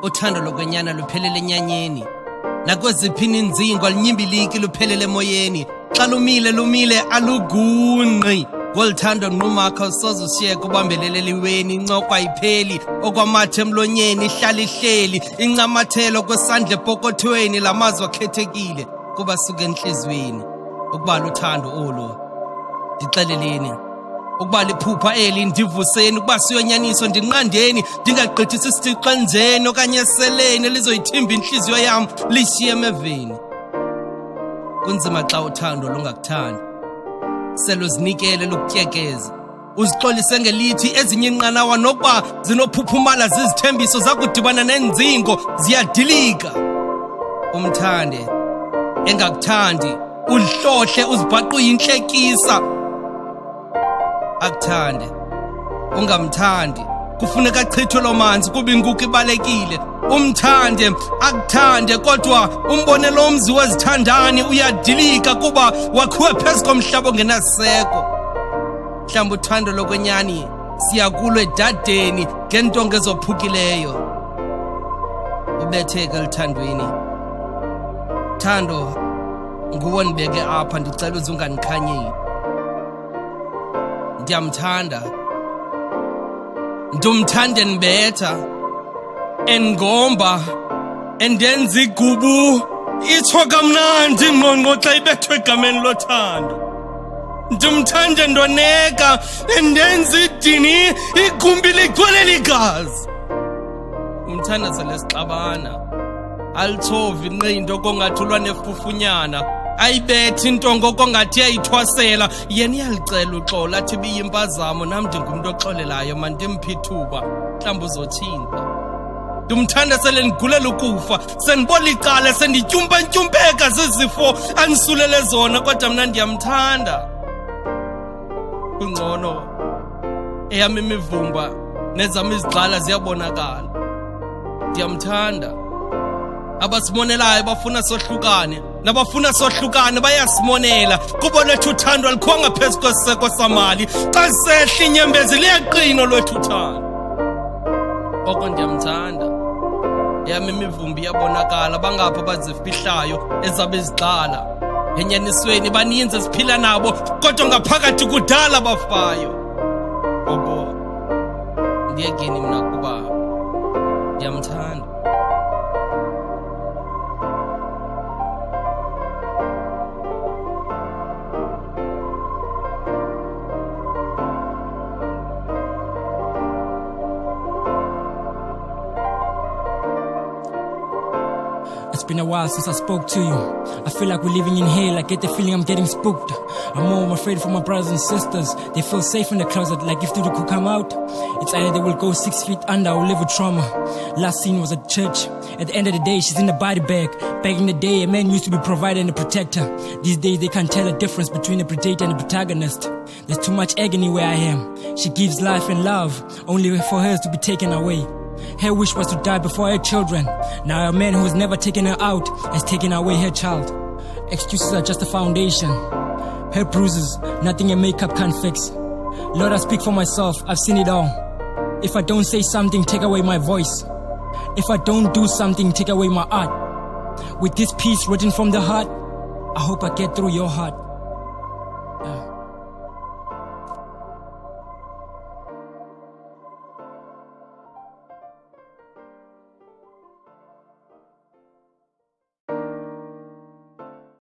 uthando lokwenyana luphelele enyanyeni, nakweziphi inzingo alinyimbiliki luphelele emoyeni. Xa lumile alugunqi, ngoluthando nqumakho soze ushiyeke ubambelele liweni. Incoko ayipheli okwamathe emlonyeni, ihlala ihleli incamathelo kwesandla epokothweni. La mazwi akhethekile kuba suka enhliziyweni. Ukubala uthando olu ndixeleleni, ukuba liphupha eli ndivuseni, ukuba siyonyaniswa ndinqandeni, ndingagqithisi isitixo enzeni okanye eseleni elizoyithimba inhliziyo yam lishiye emeveni. Kunzima xa uthando lungakuthandi, seluzinikele lukutyekeza, uzixolise ngelithi ezinye inqanawa nokuba zinophuphumala zizithembiso zakudibana nenzingo ziyadilika. Umthande engakuthandi udhlohle uzibhaqe uyinhlekisa. Akuthande ungamthandi kufuneka achithwe lo manzi kuba inkuku ibalekile. Umthande akuthande kodwa umbone lo mzi wezithandani uyadilika kuba wakhiwe phezu komhlaba ongenaseko. Mhlawumbe uthando lokwenyani siyakulwa edadeni ngentonga ezophukileyo. Ubetheke elithandweni. Thando nguwe ndibeke apha, ndicela uze unganikhanyeli. Ndiyamthanda, ndumthande ndibetha, engomba, endenza igubu. Itsho kamnandi ingqongqo xa ibethwe egameni lothando. Ndumthande ndoneka, endenza idini, igumbi ligcwele ligazi. Umthanda selesixabana, alithovi inqindo kongathulwa nefufunyana, ayibethi intongo kongathi yayithwasela. Yena iyalicela uxolo athi biyimpazamo, nam ndingumntu oxolelayo mandimpi ithuba, mhlawumbi uzothinta. Ndumthanda sele ndigulela ukufa, sendibola icala, sendityumpa-ntyumpeka zizifo andisulele zona, kodwa mna ndiyamthanda. Kungcono eyam imivumba nezam izigxala ziyabonakala. Ndiyamthanda. Abasimonelayo bafuna sohlukane, nabafuna sohlukane bayasimonela, kuba lethu uthando alikho ngaphezu kwesiseko samali. Xa sehla inyembezi liyaqina lwethu uthando. Oko ndiyamthanda. Eyam imivumbi iyabonakala, bangapha bazifihlayo ezabo izigxala. Enyanisweni baninzi esiphila nabo, kodwa ngaphakathi kudala bafayo. Oko ndiyekeni mna kuba ndiyamthanda. It's been a while since I spoke to you. I feel like we're living in hell. I get the feeling I'm getting spooked. I'm more afraid for my brothers and sisters. They feel safe in the closet, like if Dudu could come out, it's either they will go 6 feet under or live with trauma. Last scene was at church. At the end of the day, she's in the body bag. Back in the day, a man used to be provider and a protector. These days, they can't tell the difference between the predator and the protagonist. There's too much agony where I am. She gives life and love, only for hers to be taken away. Her wish was to die before her children. Now a man who has never taken her out has taken away her child. Excuses are just a foundation. Her bruises, nothing a makeup can fix. Lord, I speak for myself, I've seen it all. If I don't say something, take away my voice. If I don't do something, take away my art. With this piece written from the heart, I hope I get through your heart.